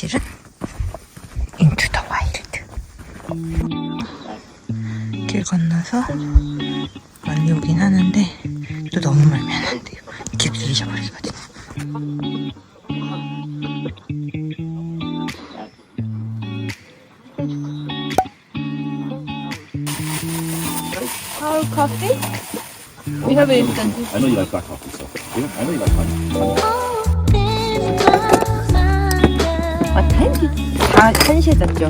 사실은 인투 더 와일드. 길 건너서 멀리 오긴 하는데 또 너무 멀면 안 돼요. 길 잃어버리거든요. How coffee? We have it instant. I know you like black coffee, so yeah, I know you like honey. What time? 다 1시에 잤죠.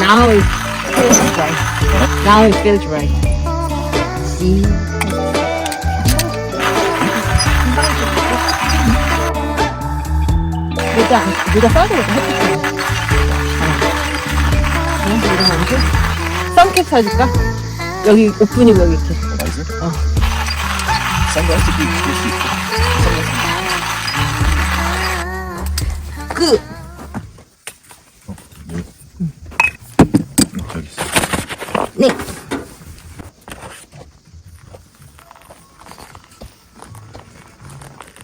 Now it feels right. Now it feels right. See? 모자 써도 햇빛. 이런 건지? 선캡 사줄까? 여기 오픈이고 여기 이렇게. 맛있어? 선글라스 끼고 있을 수 있어. 끝! 여기 있어. 네.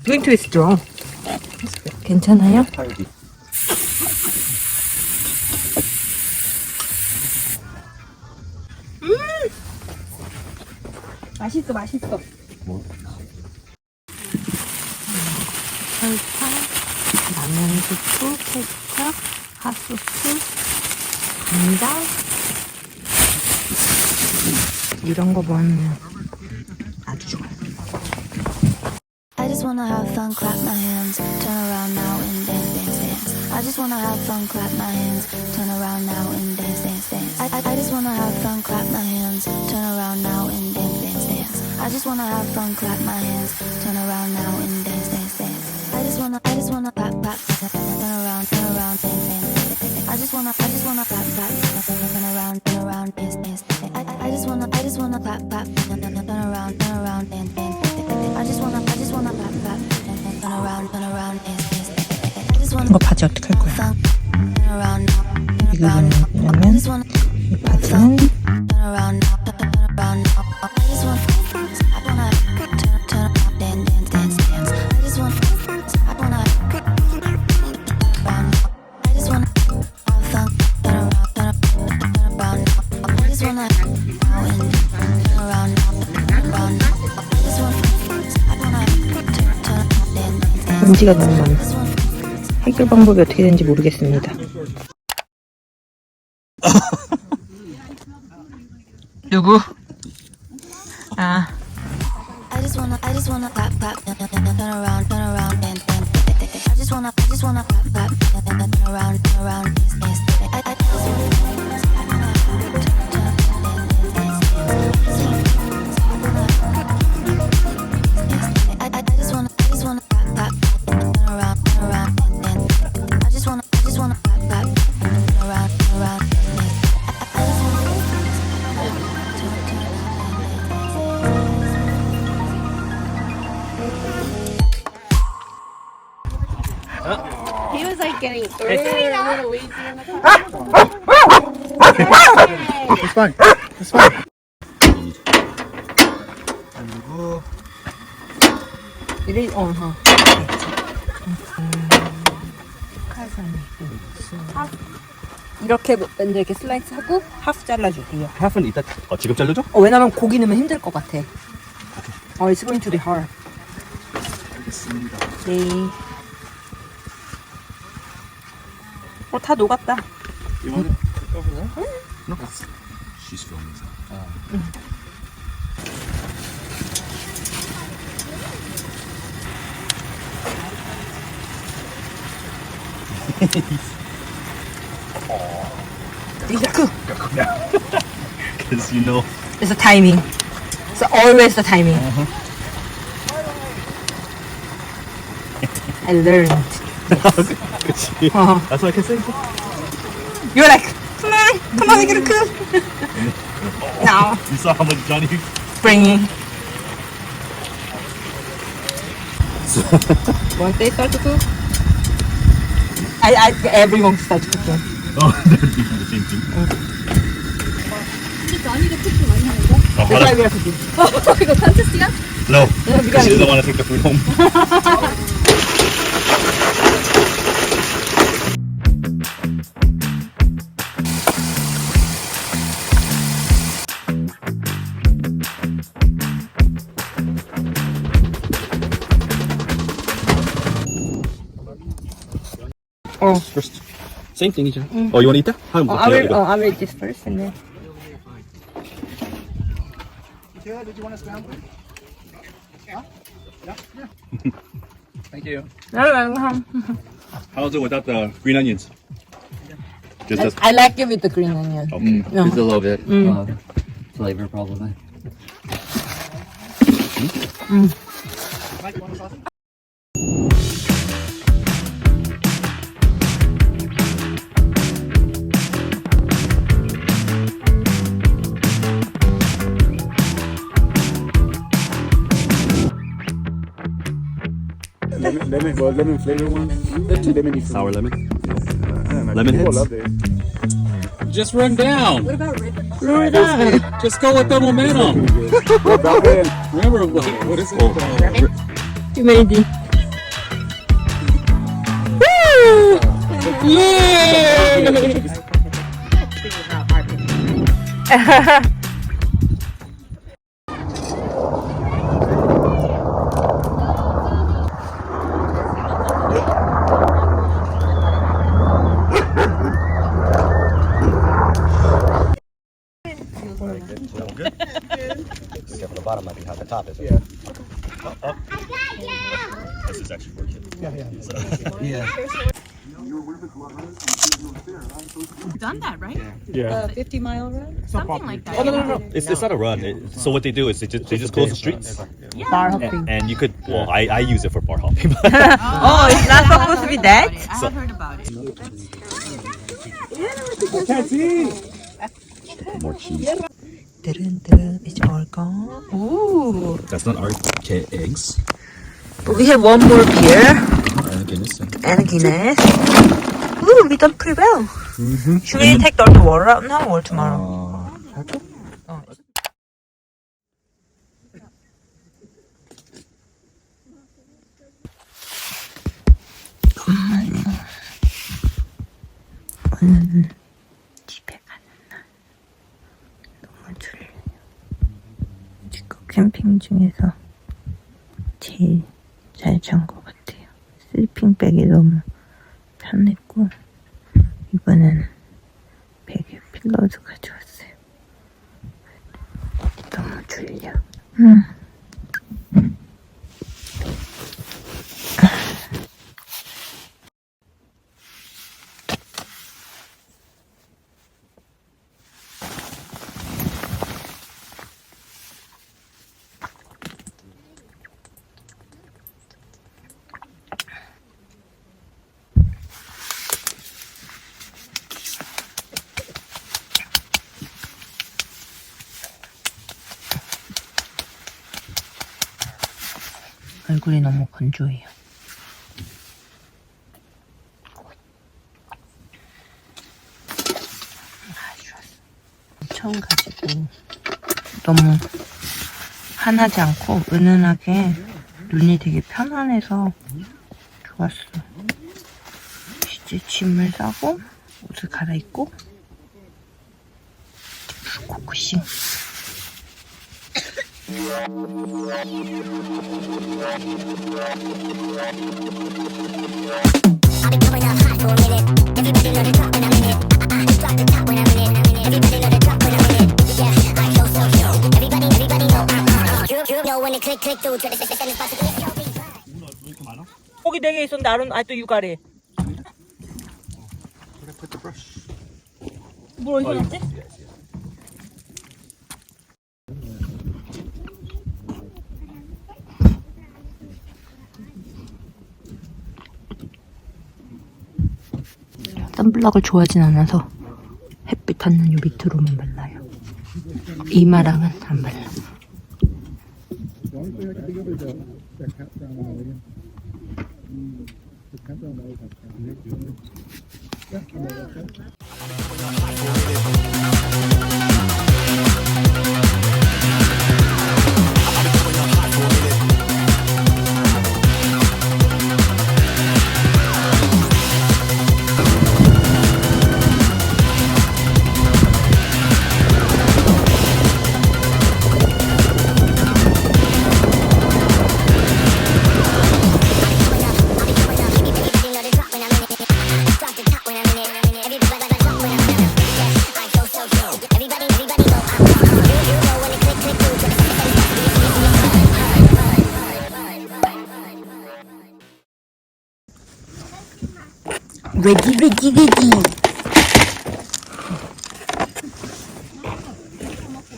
Going to withdraw. 괜찮아요? 타이디. 맛있어, 맛있어. 뭐? 설탕, 라면 스프, 케첩, 핫소스, 간장 이런 거 먹으면 아주 좋아요. I just wanna have fun, clap my hands, turn around now and dance, dance, dance. I just wanna have fun, clap my hands, turn around now and dance, dance, dance. I just wanna have fun, clap my hands, turn around now and dance, dance, dance. I just wanna have fun, clap my hands, turn around now and dance, dance, dance. I just wanna clap, clap, turn around, dance, dance, dance. I just wanna clap, clap, turn around, dance, dance, dance. I just wanna clap, clap, turn around, dance, dance. I just wanna clap, clap, turn around, dance, dance. I just wanna 이거 바지 어떻게 할 거야? turn around, 이거 왜냐면 이 바지는 turn around, I just wanna turn around, dance, dance, dance. I just wanna have fun, turn around. I just wanna turn around. 문제가 너무 많아. 해결 방법이 어떻게 되는지 모르겠습니다. 누구? 아. I just wanna clap, clap, turn around, dance, dance. I just wanna clap, clap, turn around, dance, dance. I just wanna clap, clap, turn around, dance, dance. I just wanna clap, clap, turn around, dance, dance. He was like getting a little wheezy in the It's fine. It's fine. 그리고 이리, 이렇게 먼저 이렇게 슬라이스 하고 하프 잘라줄게요. 하프는 이따 지금 잘라줘? 왜냐면 고기 넣으면 힘들 것 같아. It's going to be hard. 알겠습니다. 네. 다 녹았다. You want it over there? No. She's filming. Exactly. Because you know. It's the timing. It's always the timing. I learned. 그치. That's what I can say. You're like, come on, we get a cook. No, You saw how much Johnny bringing. Yes. Once they start to cook, everyone starts cooking. Oh, they're doing the same thing. That's why we are cooking. 이거 컨테스트야? No, because she doesn't want to take the food home. Oh. First. Same thing, each. Oh, you want to eat that? I'll eat this first and then. Thank you. I How's it without the green onions? Just as like it with the green onion. okay. No. Just a little bit flavor probably. Lemon flavor one. They're too lemony. Sour lemon. Lemon hits? love it. Just run down. What about red? Just go with the momentum. What about red? Remember, what is it? You made it. Except for the bottom might be how the top is. Yeah. Up. This is actually for kids. Yeah. You've done that, right? Yeah. 50-mile run? Something like that. Oh no. It's not a run. So what they do is they just close the streets, Bar hopping. and you could. Well, I use it for bar hopping. Oh, it's not supposed to be that? I have heard about it. More cheese. It's all gone. Ooh. That's not our eggs. But we have one more beer And a Guinness. and a Guinness. Ooh, we done pretty well. Should we take the water out now or tomorrow? 오늘은 집에 가는 날. 너무 졸려요. 지금 캠핑 중에서 제일 잘 잔 것 같아요. 슬리핑백이 너무 편했고, 이번에는 베개 필러도 가져왔어요. 너무 졸려. 얼굴이 너무 건조해요. 처음 가지고 너무 환하지 않고 은은하게 눈이 되게 편안해서 좋았어. 이제 짐을 싸고 옷을 갈아입고 코쿠싱. 고기 4개 있었는데 아직도 육아래. 뭘 어디서 났지? 선블럭을 좋아하진 않아서 햇빛 닿는 요 밑으로만 발라요. 이마랑은 안 발라. 레디.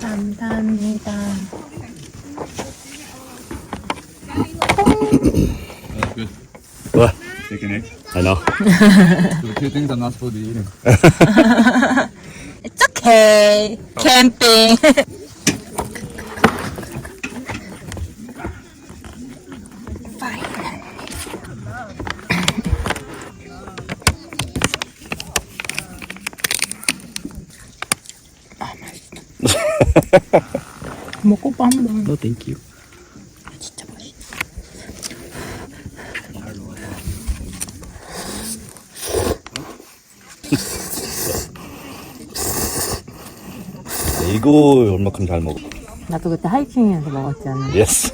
감사합니다. What? I know. The two things I'm not supposed to be eating. It's okay. 캠핑. 먹고 빠 한번. No, thank you. 진짜 맛있어. 이거 얼마큼 잘 먹어? 나도 그때 하이킹에서 먹었잖아. Yes.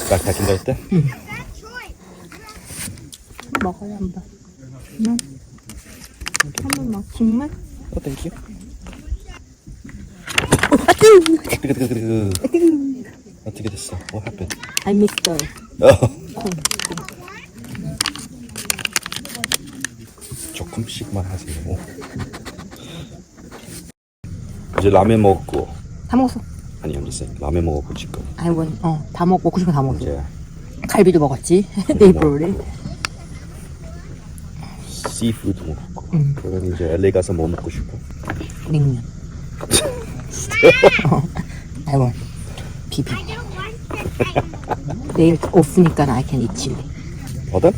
백패킹 갈 때? 먹어요 한번. 응. 한번 막 정말. No, thank you. 어떻게 됐어? What happened? I missed her. 조금씩만 하세요. 이제 라면 먹고. 다 먹었어. 아니, I'm just saying. 라면 먹었고 지금. 다 먹고 싶은 거 다 먹었어. 이제 갈비도 먹었지. 네이버리. 씨푸드 먹고. 그럼 이제 LA 가서 뭐 먹고 싶어? 냉면. I want 비빔. 내일 오프니까 I can eat chili. Pardon?